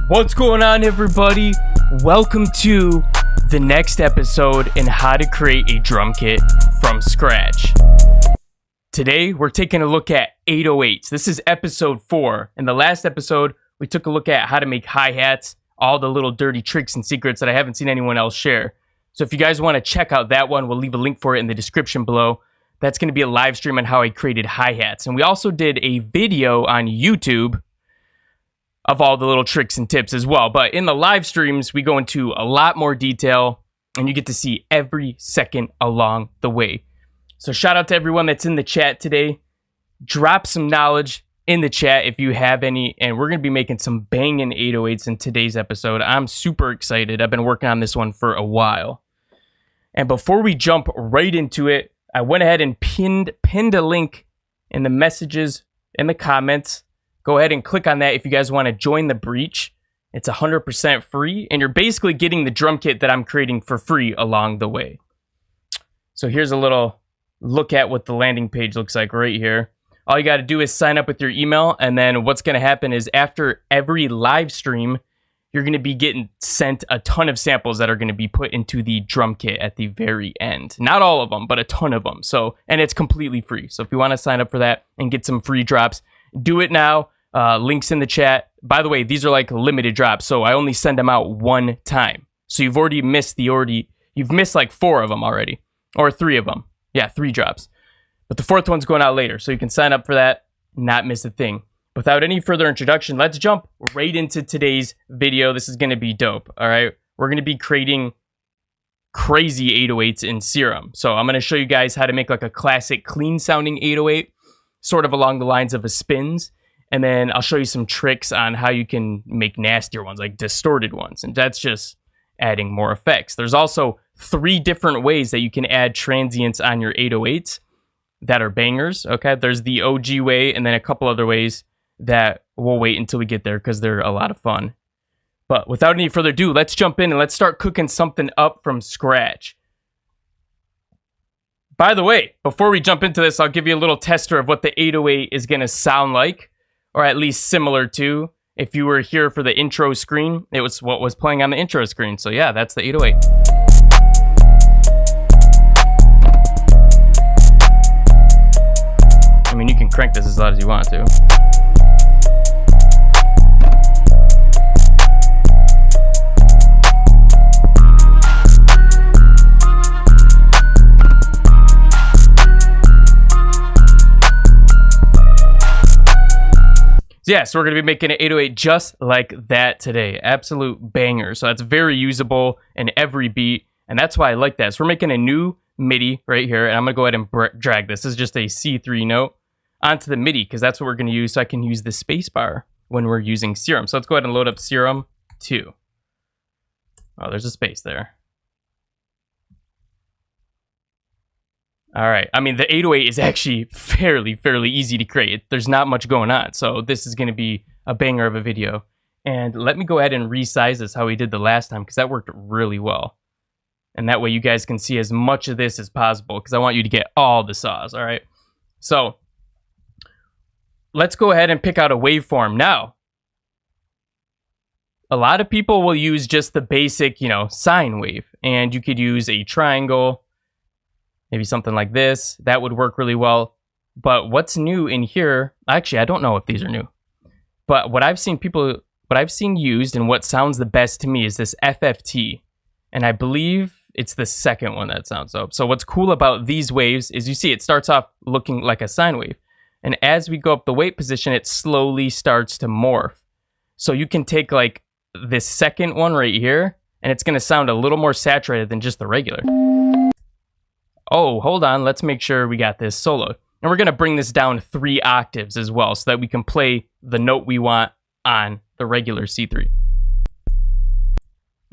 What's going on, everybody? Welcome to the next episode in how to create a drum kit from scratch. Today, we're taking a look at 808's. This is episode 4. In the last episode, we took a look at how to make hi-hats, all the little dirty tricks and secrets that I haven't seen anyone else share. So if you guys want to check out that one, we'll leave a link for it in the description below. That's going to be a live stream on how I created hi-hats. And we also did a video on YouTube of all the little tricks and tips as well. But in the live streams, we go into a lot more detail, and you get to see every second along the way. So shout out to everyone that's in the chat today. Drop some knowledge in the chat if you have any, and we're going to be making some banging 808s in today's episode. I'm super excited. I've been working on this one for a while. And before we jump right into it, I went ahead and pinned a link in the messages in the comments. Go ahead and click on that if you guys want to join the breach. It's 100% free, and you're basically getting the drum kit that I'm creating for free along the way. So here's a little look at what the landing page looks like right here. All you got to do is sign up with your email, and then what's going to happen is after every live stream, you're going to be getting sent a ton of samples that are going to be put into the drum kit at the very end. Not all of them, but a ton of them. So, and it's completely free. So if you want to sign up for that and get some free drops, do it now. Links in the chat. By the way, these are like limited drops, so I only send them out one time. So you've already missed you've missed like 4 of them already, or 3 of them. Yeah, 3 drops. But the 4th one's going out later, so you can sign up for that, not miss a thing. Without any further introduction, let's jump right into today's video. This is going to be dope, all right? We're going to be creating crazy 808s in Serum. So I'm going to show you guys how to make like a classic clean sounding 808, sort of along the lines of a spins. And then I'll show you some tricks on how you can make nastier ones, like distorted ones. And that's just adding more effects. There's also 3 different ways that you can add transients on your 808s that are bangers, okay? There's the OG way, and then a couple other ways that we'll wait until we get there because they're a lot of fun. But without any further ado, let's jump in and let's start cooking something up from scratch. By the way, before we jump into this, I'll give you a little tester of what the 808 is going to sound like, or at least similar to. If you were here for the intro screen, it was what was playing on the intro screen. So yeah, that's the 808. I mean, you can crank this as loud as you want to. Yeah, so we're going to be making an 808 just like that today. Absolute banger. So that's very usable in every beat, and that's why I like that. So we're making a new MIDI right here, and I'm going to go ahead and drag this. This is just a C3 note onto the MIDI, because that's what we're going to use, so I can use the spacebar when we're using Serum. So let's go ahead and load up Serum 2. Oh, there's a space there. All right. I mean, the 808 is actually fairly easy to create. There's not much going on. So this is going to be a banger of a video. And let me go ahead and resize this how we did the last time, because that worked really well. And that way you guys can see as much of this as possible, because I want you to get all the saws. All right. So let's go ahead and pick out a waveform. Now, a lot of people will use just the basic, sine wave. And you could use a triangle, maybe something like this. That would work really well. But what's new in here, actually, I don't know if these are new. But what I've seen used and what sounds the best to me is this FFT. And I believe it's the second one that sounds dope. So what's cool about these waves is you see it starts off looking like a sine wave. And as we go up the weight position, it slowly starts to morph. So you can take like this second one right here, and it's going to sound a little more saturated than just the regular. Oh, hold on. Let's make sure we got this soloed. And we're going to bring this down 3 octaves as well, so that we can play the note we want on the regular C3.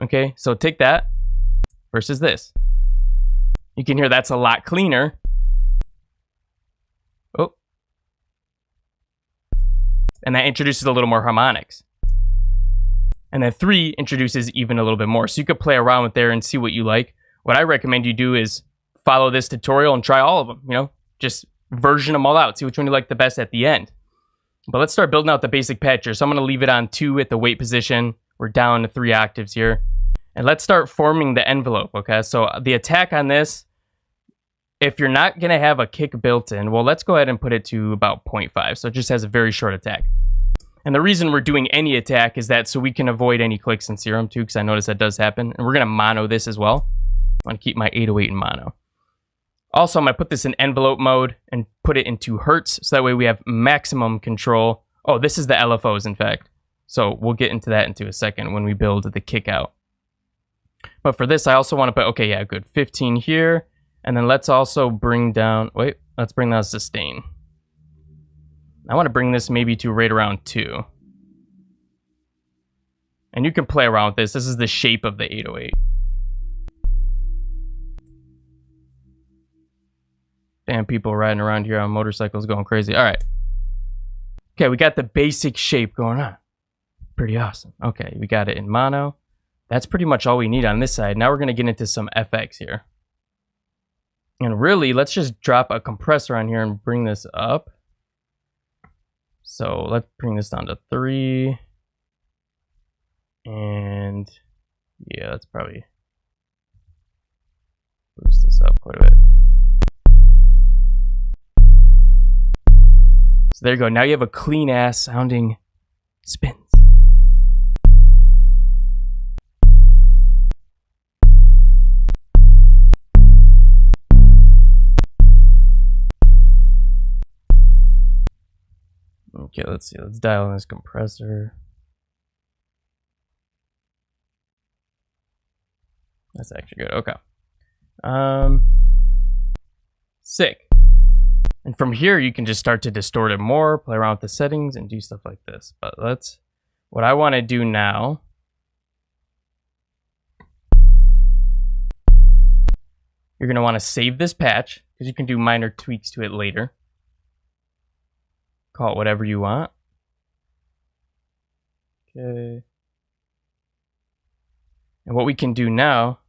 Okay, so take that versus this. You can hear that's a lot cleaner. Oh. And that introduces a little more harmonics. And then 3 introduces even a little bit more. So you could play around with there and see what you like. What I recommend you do is follow this tutorial and try all of them, just version them all out. See which one you like the best at the end. But let's start building out the basic patch here. So I'm going to leave it on 2 at the weight position. We're down to 3 octaves here. And let's start forming the envelope, okay? So the attack on this, if you're not going to have a kick built in, well, let's go ahead and put it to about 0.5. So it just has a very short attack. And the reason we're doing any attack is that so we can avoid any clicks in Serum too, because I notice that does happen. And we're going to mono this as well. I want to keep my 808 in mono. Also, I'm going to put this in envelope mode and put it into hertz, so that way we have maximum control. Oh, this is the LFOs, in fact. So we'll get into that into a second when we build the kick out. But for this, I also want to put, okay, yeah, good, 15 here. And then let's also bring down, wait, let's bring down sustain. I want to bring this maybe to right around 2. And you can play around with this. This is the shape of the 808. Damn, people riding around here on motorcycles going crazy. All right. Okay, we got the basic shape going on. Pretty awesome. Okay, we got it in mono. That's pretty much all we need on this side. Now we're going to get into some FX here. And really, let's just drop a compressor on here and bring this up. So let's bring this down to 3. And yeah, let's probably boost this up quite a bit. So there you go. Now you have a clean ass sounding spins. Okay, let's see. Let's dial in this compressor. That's actually good. Okay. Sick. And from here, you can just start to distort it more, play around with the settings, and do stuff like this. But what I want to do now. You're going to want to save this patch, because you can do minor tweaks to it later. Call it whatever you want. Okay. And what we can do now,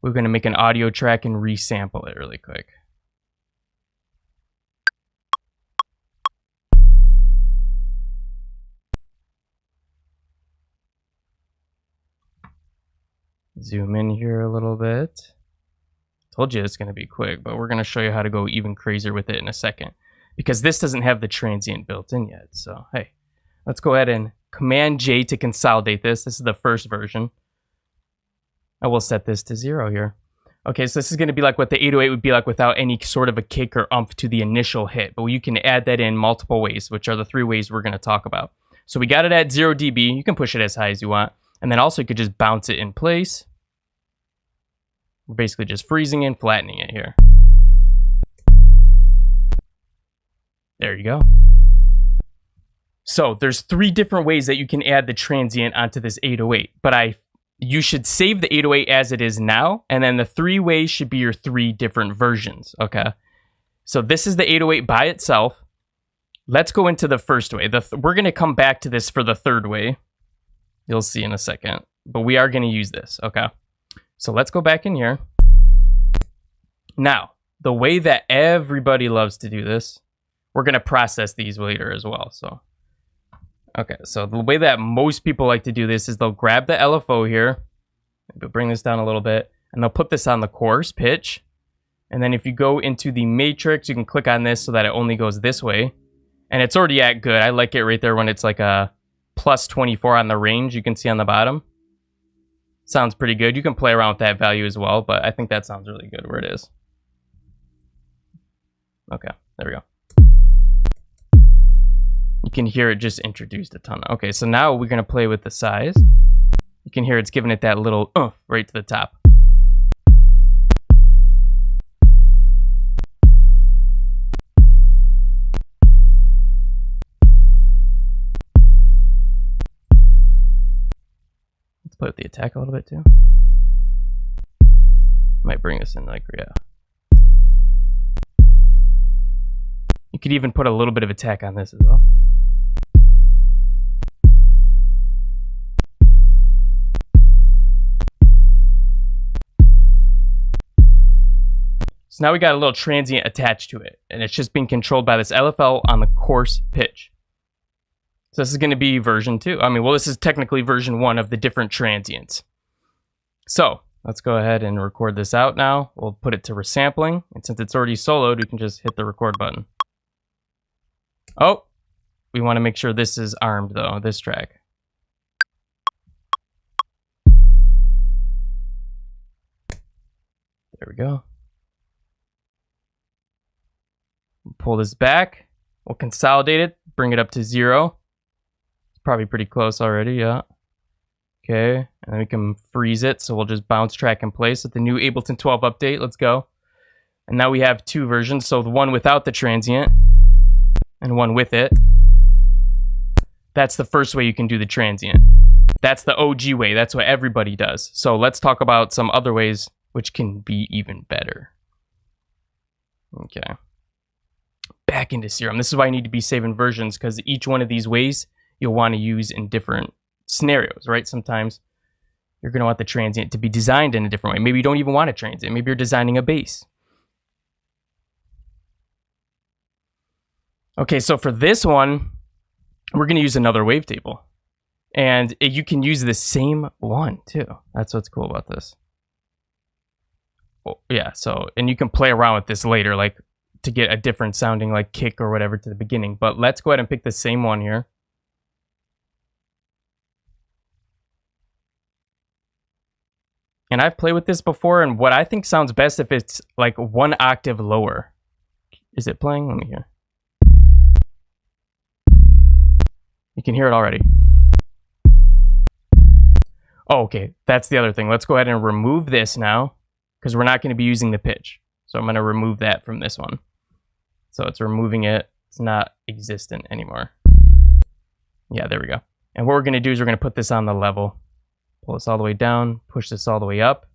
we're going to make an audio track and resample it really quick. Zoom in here a little bit. Told you it's going to be quick, but we're going to show you how to go even crazier with it in a second. Because this doesn't have the transient built in yet. So, hey, let's go ahead and Command J to consolidate this. This is the first version. I will set this to 0 here. Okay, so this is going to be like what the 808 would be like without any sort of a kick or umph to the initial hit. But you can add that in multiple ways, which are the 3 ways we're going to talk about. So we got it at 0 dB. You can push it as high as you want. And then also you could just bounce it in place. We're basically just freezing and flattening it here. There you go. So there's 3 different ways that you can add the transient onto this 808. But you should save the 808 as it is now. And then the 3 ways should be your 3 different versions. Okay. So this is the 808 by itself. Let's go into the first way. We're going to come back to this for the 3rd way. You'll see in a second. But we are going to use this. Okay. So let's go back in here. Now, the way that everybody loves to do this, we're going to process these later as well. So, okay. So the way that most people like to do this is they'll grab the LFO here. Maybe bring this down a little bit. And they'll put this on the coarse pitch. And then if you go into the matrix, you can click on this so that it only goes this way. And it's already at good. I like it right there when it's like a plus 24 on the range. You can see on the bottom. Sounds pretty good. You can play around with that value as well. But I think that sounds really good where it is. Okay. There we go. You can hear it just introduced a ton. Okay, so now we're going to play with the size. You can hear it's giving it that little right to the top. Let's play with the attack a little bit too. Might bring this in like, yeah. You could even put a little bit of attack on this as well. So now we got a little transient attached to it, and it's just being controlled by this LFO on the coarse pitch. So this is going to be version 2. I mean, well, this is technically version 1 of the different transients. So let's go ahead and record this out now. We'll put it to resampling. And since it's already soloed, we can just hit the record button. Oh, we want to make sure this is armed though, this track. There we go. Pull this back. We'll consolidate it, bring it up to 0. It's probably pretty close already, yeah. Okay, and then we can freeze it, so we'll just bounce track in place with the new Ableton 12 update. Let's go. And now we have 2 versions, so the one without the transient and one with it. That's the first way you can do the transient. That's the OG way. That's what everybody does. So let's talk about some other ways which can be even better. Okay. Back into Serum. This is why I need to be saving versions, because each one of these ways you'll want to use in different scenarios, right? Sometimes you're going to want the transient to be designed in a different way. Maybe you don't even want a transient. Maybe you're designing a bass. Okay, so for this one, we're going to use another wavetable. And you can use the same one too. That's what's cool about this. Well, yeah, so, and you can play around with this later, like to get a different sounding like kick or whatever to the beginning. But let's go ahead and pick the same one here. And I've played with this before, and what I think sounds best if it's like 1 octave lower. Is it playing? Let me hear. You can hear it already. Oh, okay. That's the other thing. Let's go ahead and remove this now, because we're not going to be using the pitch. So I'm going to remove that from this one. So it's removing it. It's not existent anymore. Yeah, there we go. And what we're going to do is we're going to put this on the level. Pull this all the way down, push this all the way up.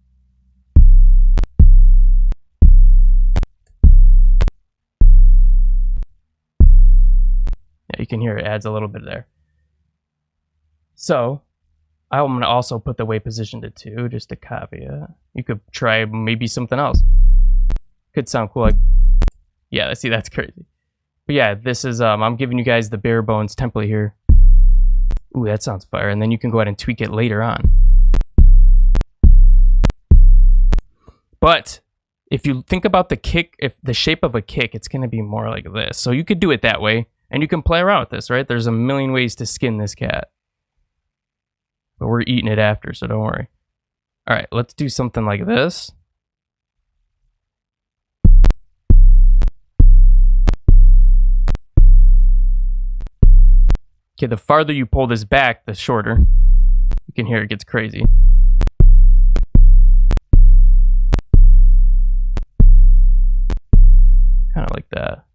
Yeah, you can hear it adds a little bit there. So I'm going to also put the way position to 2, just to caveat. You could try maybe something else. Could sound cool, like, yeah, see, that's crazy. But yeah, this is, I'm giving you guys the bare bones template here. Ooh, that sounds fire. And then you can go ahead and tweak it later on. But if you think about the kick, if the shape of a kick, it's going to be more like this. So you could do it that way, and you can play around with this, right? There's a million ways to skin this cat. But we're eating it after, so don't worry. All right, let's do something like this. Okay, the farther you pull this back, the shorter. You can hear it gets crazy. Kind of like that.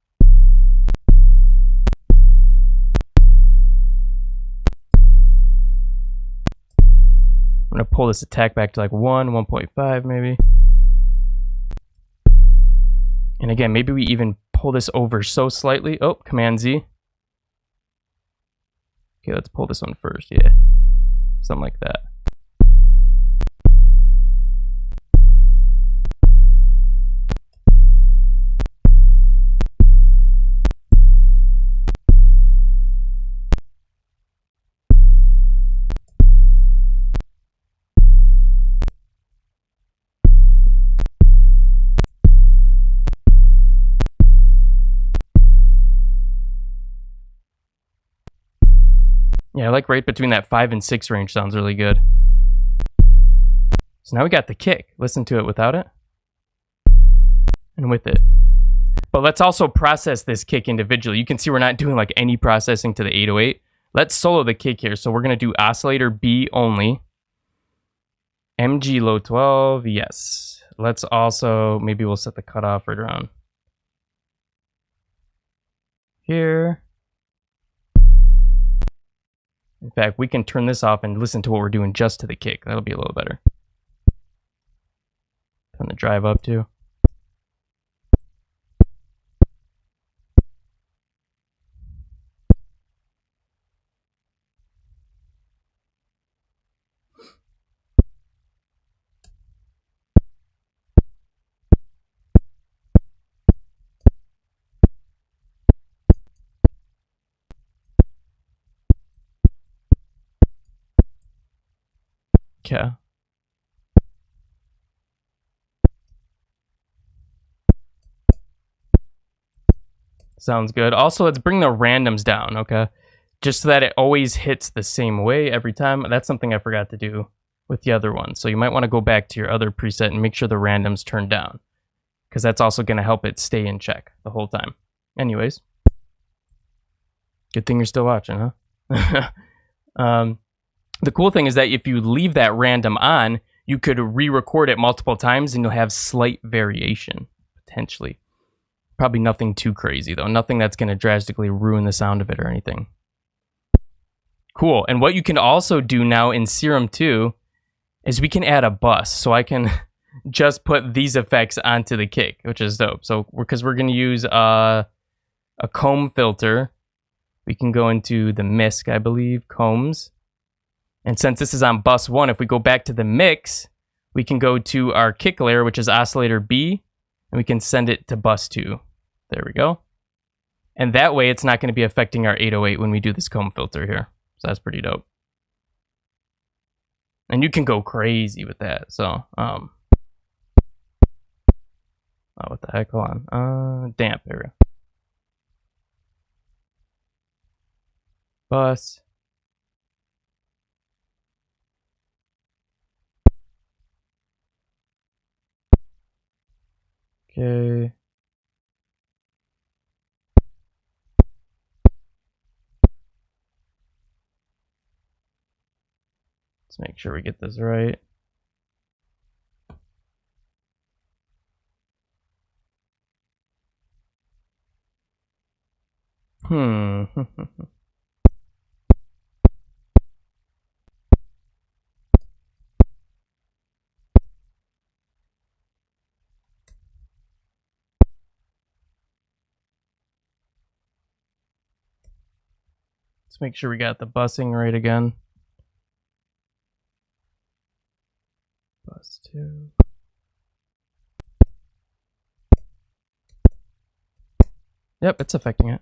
I'm going to pull this attack back to like 1.5 maybe. And again, maybe we even pull this over so slightly. Oh, Command Z. Okay, let's pull this one first, yeah. Something like that. Yeah, I like right between that 5 and 6 range sounds really good. So now we got the kick. Listen to it without it. And with it. But let's also process this kick individually. You can see we're not doing like any processing to the 808. Let's solo the kick here. So we're going to do oscillator B only. MG low 12, yes. Let's also, maybe we'll set the cutoff right around here. In fact, we can turn this off and listen to what we're doing just to the kick. That'll be a little better. Turn the drive up too. Yeah. Sounds good. Also, let's bring the randoms down, okay? Just so that it always hits the same way every time. That's something I forgot to do with the other one. So you might want to go back to your other preset and make sure the randoms turn down, because that's also going to help it stay in check the whole time. Anyways, good thing you're still watching, huh? The cool thing is that if you leave that random on, you could re-record it multiple times and you'll have slight variation, potentially. Probably nothing too crazy, though. Nothing that's going to drastically ruin the sound of it or anything. Cool. And what you can also do now in Serum 2 is we can add a bus. So I can just put these effects onto the kick, which is dope. So because we're going to use a comb filter, we can go into the misc, I believe, combs. And since this is on bus 1, if we go back to the mix, we can go to our kick layer, which is oscillator B, and we can send it to bus 2. There we go. And that way it's not going to be affecting our 808 when we do this comb filter here. So that's pretty dope. And you can go crazy with that. So, oh, what the heck? Hold on. Damp. There we go. Bus. Okay. Let's make sure we get this right. Let's make sure we got the busing right again. Bus 2. Yep, it's affecting it.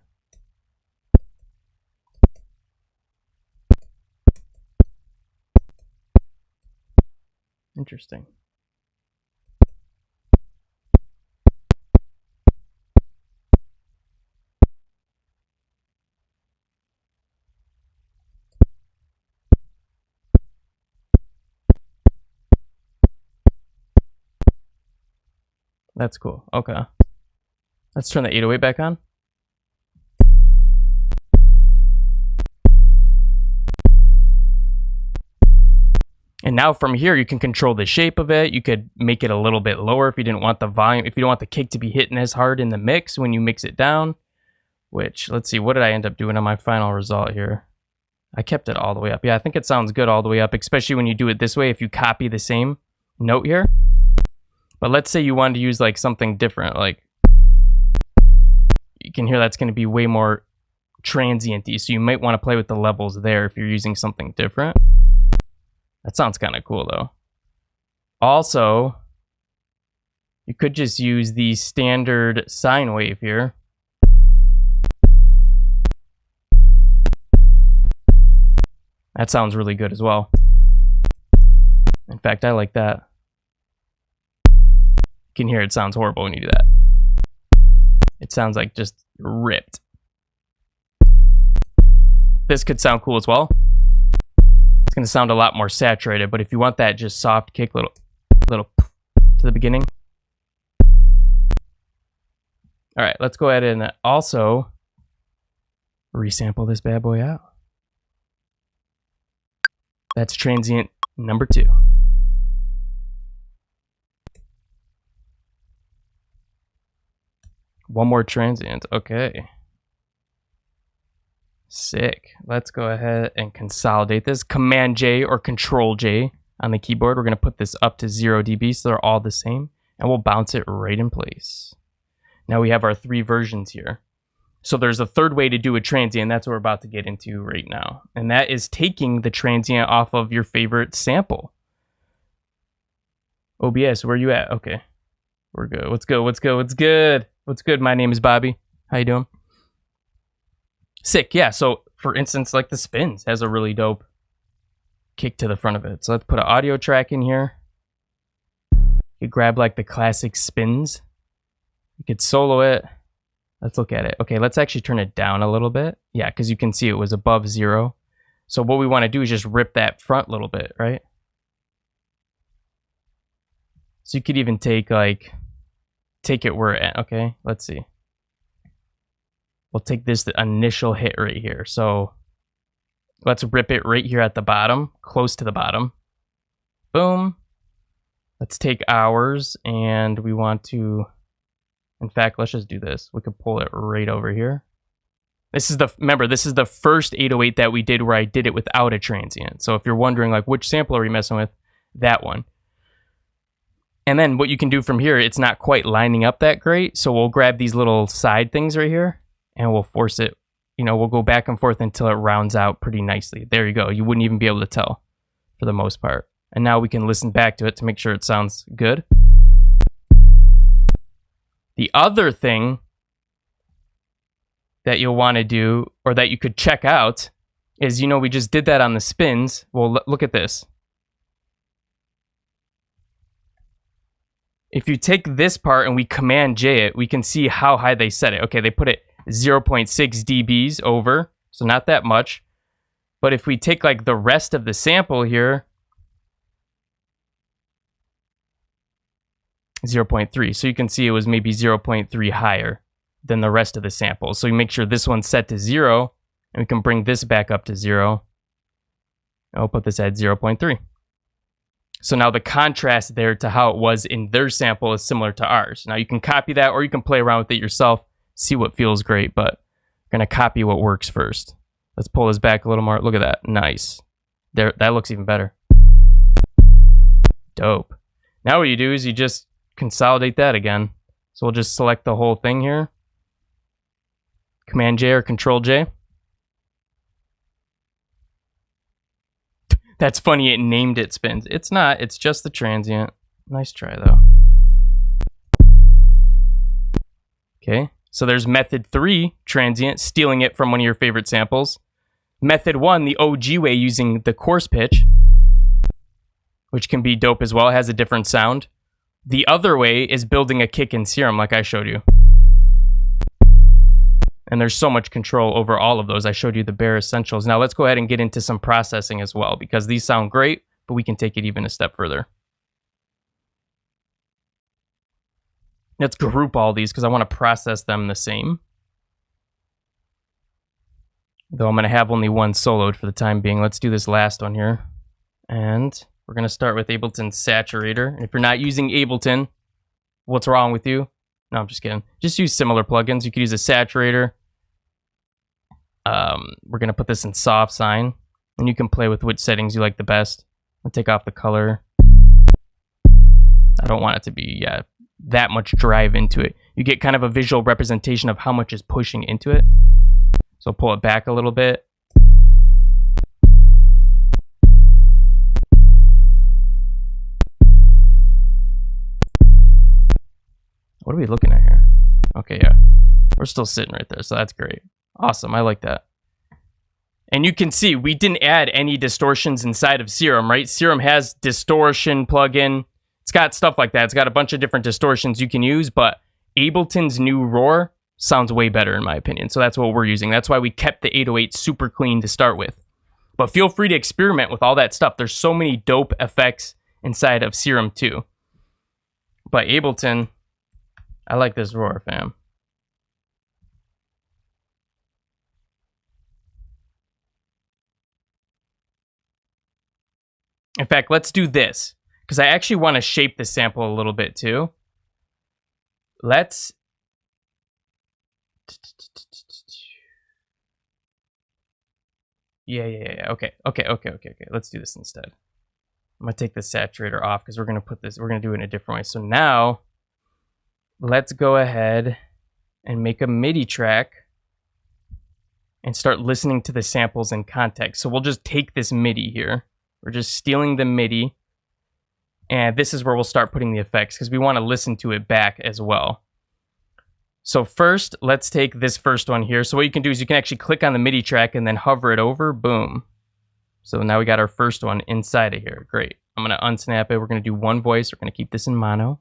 Interesting. That's cool. Okay. Let's turn the 808 back on. And now from here, you can control the shape of it. You could make it a little bit lower if you didn't want the volume, if you don't want the kick to be hitting as hard in the mix when you mix it down. Which, let's see, what did I end up doing on my final result here? I kept it all the way up. Yeah, I think it sounds good all the way up, especially when you do it this way, if you copy the same note here. But let's say you wanted to use like something different, like you can hear that's going to be way more transient-y, so you might want to play with the levels there if you're using something different. That sounds kind of cool though. Also, you could just use the standard sine wave here. That sounds really good as well. In fact, I like that. You can hear it sounds horrible when you do that. It sounds like just ripped. This could sound cool as well. It's going to sound a lot more saturated, but if you want that just soft kick, little to the beginning. All right, let's go ahead and also resample this bad boy out. That's transient number 2. One more transient. Okay. Sick. Let's go ahead and consolidate this. Command J or Control J on the keyboard. We're going to put this up to 0 dB so they're all the same. And we'll bounce it right in place. Now we have our 3 versions here. So there's a third way to do a transient. That's what we're about to get into right now. And that is taking the transient off of your favorite sample. OBS, where you at? Okay. We're good. What's good? What's good? What's good? What's good? My name is Bobby. How you doing? Sick. Yeah. So for instance, like the spins has a really dope kick to the front of it. So let's put an audio track in here. You grab like the classic spins. You could solo it. Let's look at it. Okay, let's actually turn it down a little bit. Yeah, because you can see it was above 0. So what we want to do is just rip that front little bit, right? So you could even take it where it, okay, let's see. We'll take this initial hit right here. So let's rip it right here at the bottom, close to the bottom. Boom. Let's take ours, and we want to, in fact, let's just do this. We could pull it right over here. Remember, this is the first 808 that we did where I did it without a transient. So if you're wondering like which sample are we messing with, that one. And then what you can do from here, it's not quite lining up that great. So we'll grab these little side things right here and we'll force it. You know, we'll go back and forth until it rounds out pretty nicely. There you go. You wouldn't even be able to tell for the most part. And now we can listen back to it to make sure it sounds good. The other thing that you'll want to do, or that you could check out, is, you know, we just did that on the spins. Well, look at this. If you take this part and we Command J it, we can see how high they set it. Okay, they put it 0.6 dBs over, so not that much. But if we take like the rest of the sample here, 0.3. So you can see it was maybe 0.3 higher than the rest of the sample. So we make sure this one's set to 0, and we can bring this back up to 0. I'll put this at 0.3. So now the contrast there to how it was in their sample is similar to ours. Now you can copy that, or you can play around with it yourself, see what feels great, but we're going to copy what works first. Let's pull this back a little more. Look at that. Nice. There, that looks even better. Dope. Now what you do is you just consolidate that again. So we'll just select the whole thing here. Command J or Control J. That's funny, it named it spins. It's not, it's just the transient. Nice try though. Okay, so there's method 3, transient, stealing it from one of your favorite samples. Method 1, the OG way, using the coarse pitch, which can be dope as well, it has a different sound. The other way is building a kick in Serum, like I showed you. And there's so much control over all of those. I showed you the bare essentials. Now let's go ahead and get into some processing as well, because these sound great, but we can take it even a step further. Let's group all these because I want to process them the same. Though I'm going to have only one soloed for the time being. Let's do this last one here. And we're going to start with Ableton Saturator. And if you're not using Ableton, what's wrong with you? No, I'm just kidding. Just use similar plugins. You could use a saturator. We're going to put this in soft sign. And you can play with which settings you like the best. I'll take off the color. I don't want it to be that much drive into it. You get kind of a visual representation of how much is pushing into it. So pull it back a little bit. What are we looking at here? Okay, yeah. We're still sitting right there, so that's great. Awesome, I like that. And you can see we didn't add any distortions inside of Serum, right? Serum has distortion plugin. It's got stuff like that. It's got a bunch of different distortions you can use, but Ableton's new Roar sounds way better in my opinion. So that's what we're using. That's why we kept the 808 super clean to start with. But feel free to experiment with all that stuff. There's so many dope effects inside of Serum too. But Ableton, I like this Roar, fam. In fact, let's do this, because I actually want to shape the sample a little bit too. Let's... Yeah. Okay. Let's do this instead. I'm going to take the saturator off because we're going to do it in a different way. So now, let's go ahead and make a MIDI track and start listening to the samples in context. So we'll just take this MIDI here. We're just stealing the MIDI. And this is where we'll start putting the effects because we want to listen to it back as well. So first, let's take this first one here. So what you can do is you can actually click on the MIDI track and then hover it over. Boom. So now we got our first one inside of here. Great. I'm going to unsnap it. We're going to do one voice. We're going to keep this in mono.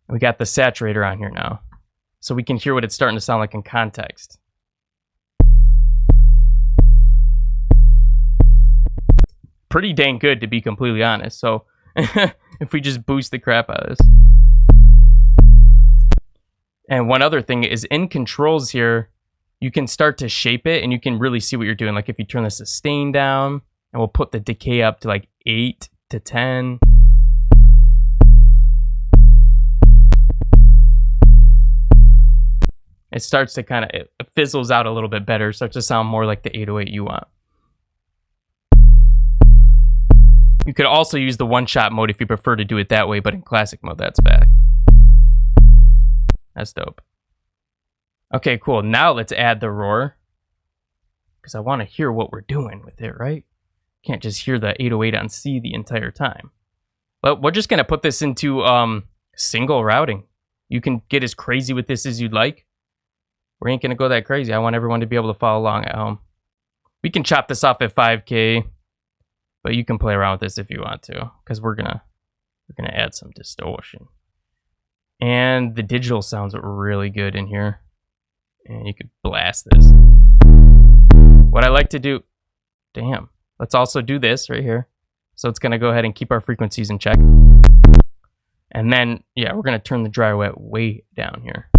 We got the saturator on here now, so we can hear what it's starting to sound like in context. Pretty dang good, to be completely honest. So if we just boost the crap out of this. And one other thing is, in controls here, you can start to shape it and you can really see what you're doing. Like if you turn the sustain down, and we'll put the decay up to like 8 to 10. It starts to kind of, it fizzles out a little bit better, starts to sound more like the 808 you want. You could also use the one-shot mode if you prefer to do it that way, but in classic mode, that's fast. That's dope. Okay, cool. Now let's add the roar, because I want to hear what we're doing with it, right? Can't just hear the 808 on C the entire time. But we're just going to put this into single routing. You can get as crazy with this as you'd like. We ain't going to go that crazy. I want everyone to be able to follow along at home. We can chop this off at 5K, but you can play around with this if you want to, because we're gonna add some distortion. And the digital sounds really good in here. And you could blast this. What I like to do, damn, let's also do this right here. So it's gonna go ahead and keep our frequencies in check. And then, yeah, we're gonna turn the dry wet way down here.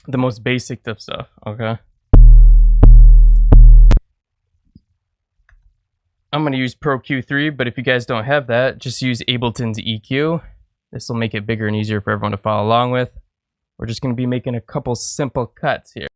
The most basic of stuff, okay? I'm going to use Pro Q3, but if you guys don't have that, just use Ableton's EQ. This will make it bigger and easier for everyone to follow along with. We're just going to be making a couple simple cuts here.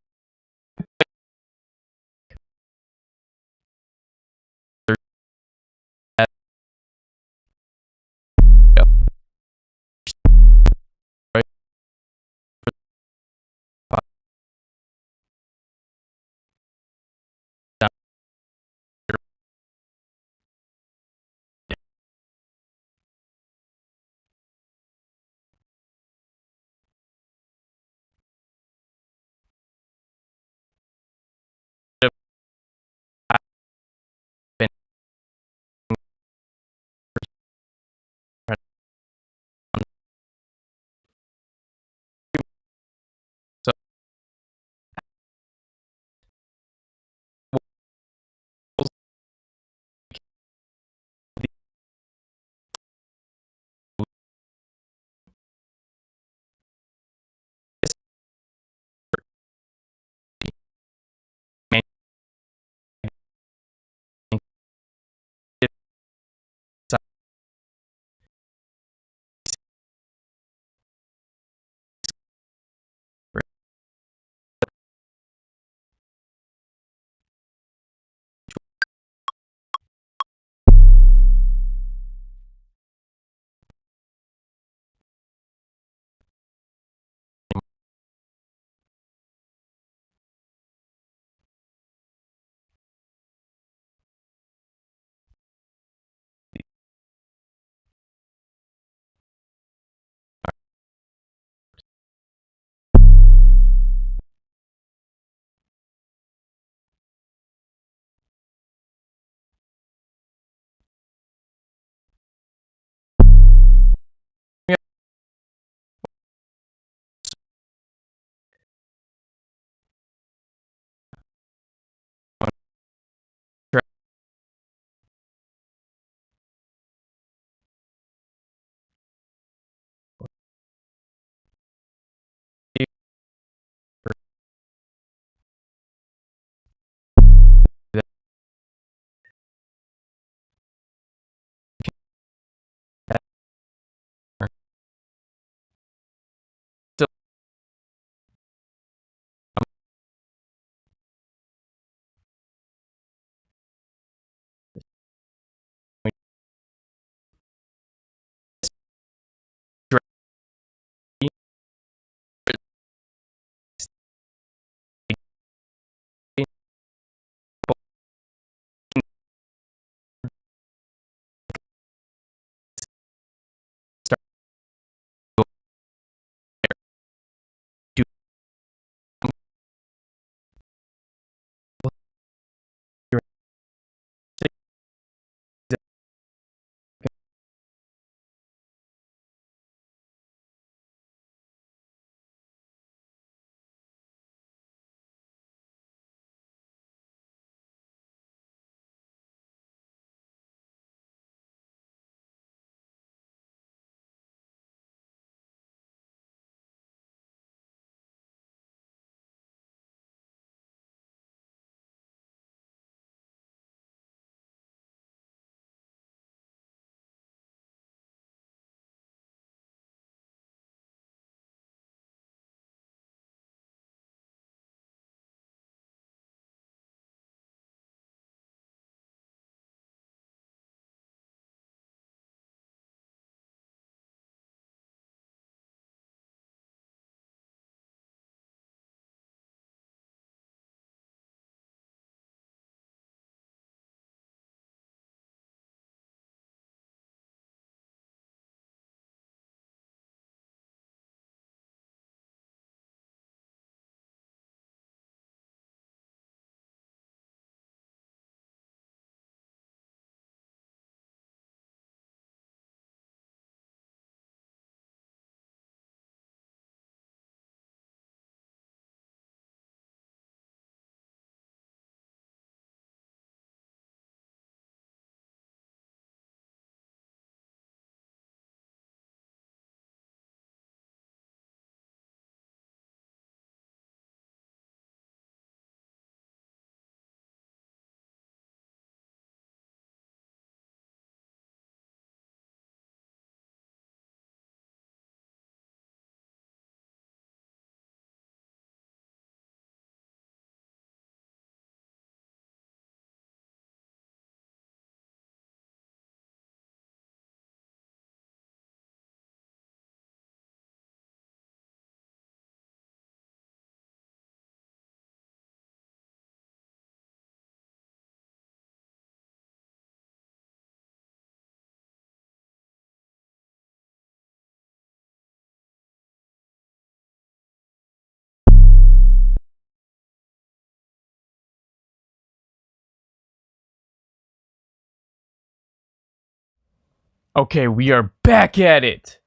Okay, we are back at it.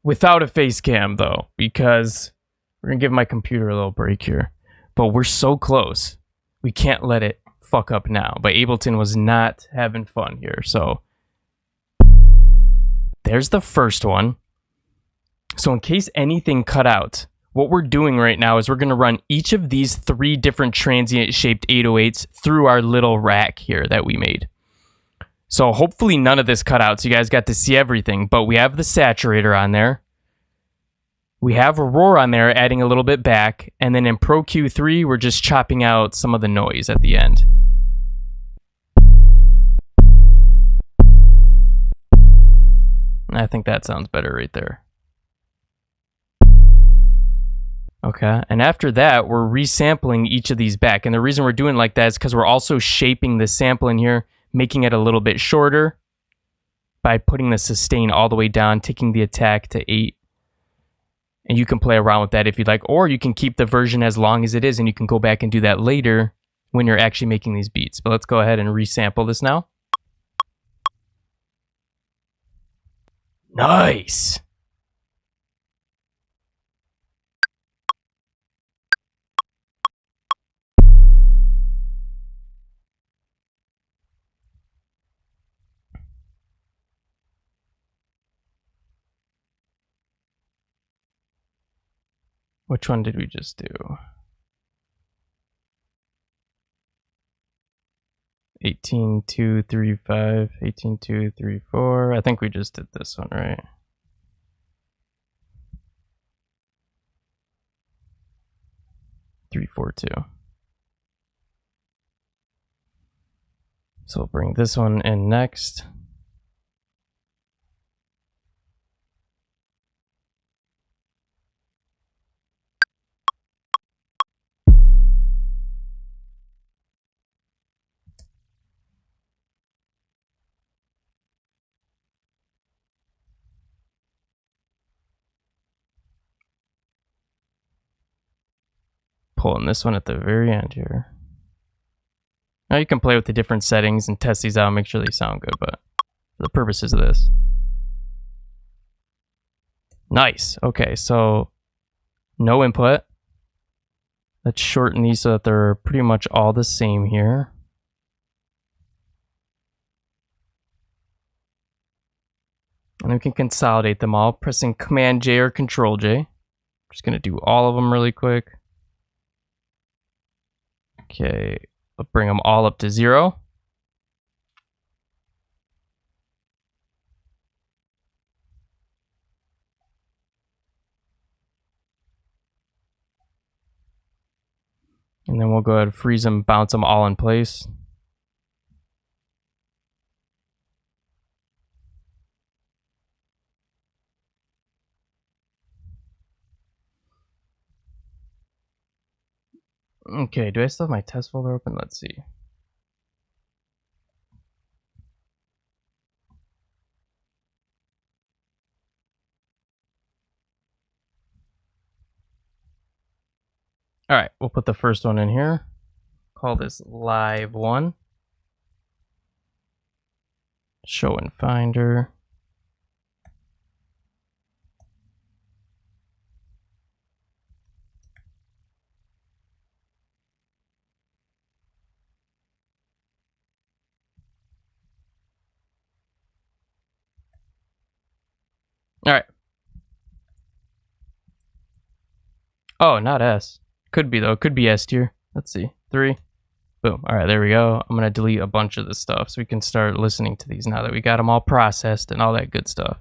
Without a face cam, though, because we're going to give my computer a little break here. But we're so close. We can't let it fuck up now. But Ableton was not having fun here, so... There's the first one. So in case anything cut out, what we're doing right now is we're going to run each of these 3 different transient-shaped 808s through our little rack here that we made. So hopefully none of this cut out, so you guys got to see everything. But we have the saturator on there. We have a roar on there, adding a little bit back. And then in Pro Q3, we're just chopping out some of the noise at the end. I think that sounds better right there. Okay, and after that, we're resampling each of these back. And the reason we're doing like that is because we're also shaping the sample in here, making it a little bit shorter by putting the sustain all the way down, taking the attack to 8. And you can play around with that if you'd like, or you can keep the version as long as it is, and you can go back and do that later when you're actually making these beats. But let's go ahead and resample this now. Nice! Which one did we just do? 18.235, 18.234. I think we just did this one, right? Three, 4, 2. So we'll bring this one in next. Pulling this one at the very end here. Now you can play with the different settings and test these out, make sure they sound good, but for the purposes of this. Nice. Okay, so no input. Let's shorten these so that they're pretty much all the same here. And we can consolidate them all, pressing Command J or Control J. I'm just gonna do all of them really quick. Okay, I'll bring them all up to 0. And then we'll go ahead and freeze them, bounce them all in place. Okay, do I still have my test folder open? Let's see. All right, we'll put the first one in here. Call this Live 1. Show in Finder. All right. Oh, not S. Could be though. Could be S tier. Let's see. 3. Boom. All right, there we go. I'm gonna delete a bunch of this stuff so we can start listening to these now that we got them all processed and all that good stuff.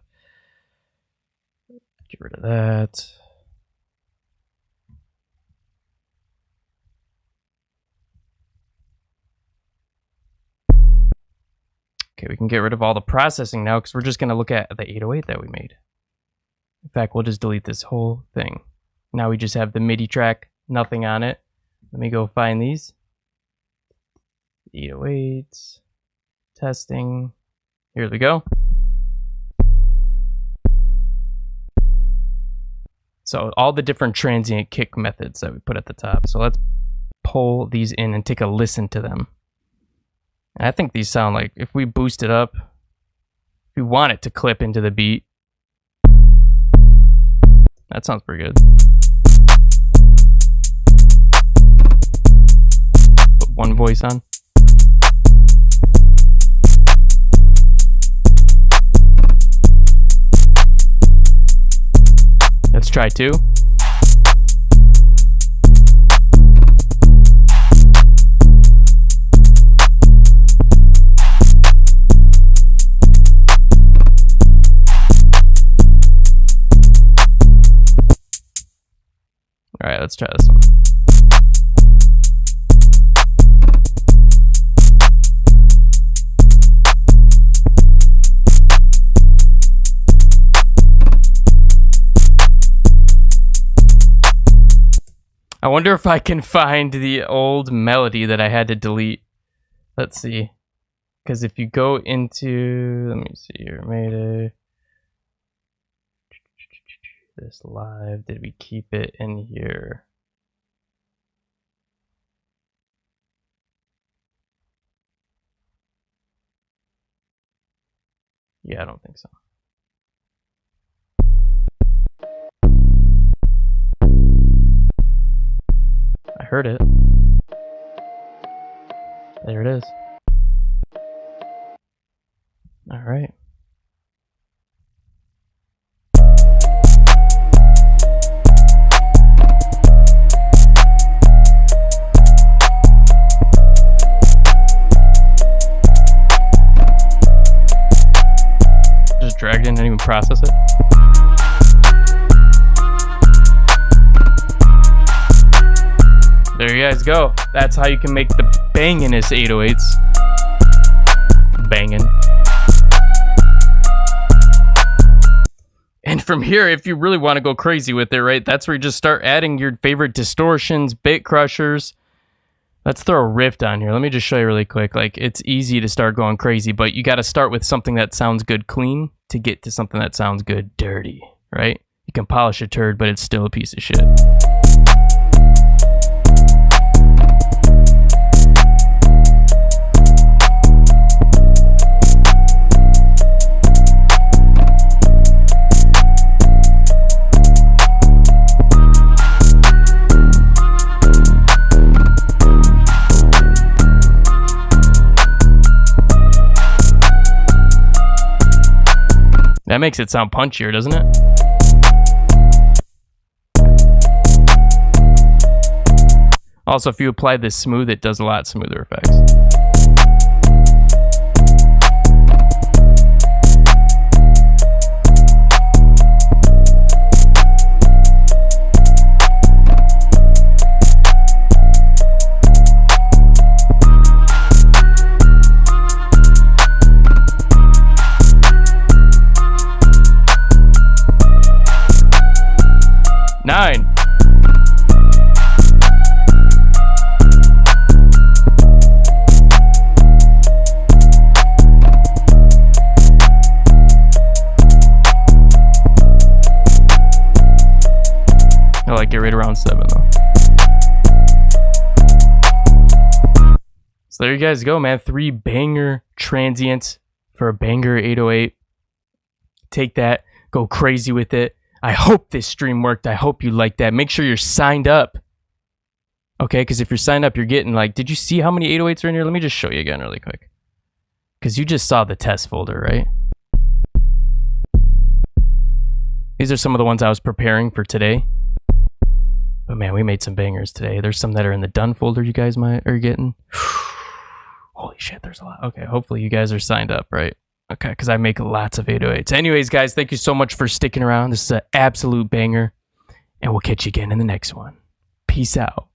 Get rid of that. Okay, we can get rid of all the processing now because we're just gonna look at the 808 that we made. In fact, we'll just delete this whole thing. Now we just have the MIDI track, nothing on it. Let me go find these. 808s, testing. Here we go. So all the different transient kick methods that we put at the top. So let's pull these in and take a listen to them. And I think these sound like, if we boost it up, If you want it to clip into the beat. That sounds pretty good. Put one voice on. Let's try two. All right, let's try this one. I wonder if I can find the old melody that I had to delete. Let's see. Because if you go into, let me see here, Mayday. This live, did we keep it in here? Yeah, I don't think so. I heard it. There it is. All right. Just dragged in, didn't even process it. There you guys go. That's how you can make the bangin'est 808s. Bangin'. And from here, if you really want to go crazy with it, right, that's where you just start adding your favorite distortions, bit crushers. Let's throw a riff on here. Let me just show you really quick. Like, it's easy to start going crazy, but you got to start with something that sounds good clean to get to something that sounds good dirty, right? You can polish a turd, but it's still a piece of shit. That makes it sound punchier, doesn't it? Also, if you apply this smooth, it does a lot smoother effects. Nine. I like it right around 7 though. So there you guys go, man. 3 banger transients for a banger 808. Take that, go crazy with it. I hope this stream worked. I hope you liked that. Make sure you're signed up. Okay, because if you're signed up, you're getting like, did you see how many 808s are in here? Let me just show you again really quick. Because you just saw the test folder, right? These are some of the ones I was preparing for today. But man, we made some bangers today. There's some that are in the done folder you guys are getting. Holy shit, there's a lot. Okay, hopefully you guys are signed up, right? Okay, because I make lots of 808s. Anyways, guys, thank you so much for sticking around. This is an absolute banger. And we'll catch you again in the next one. Peace out.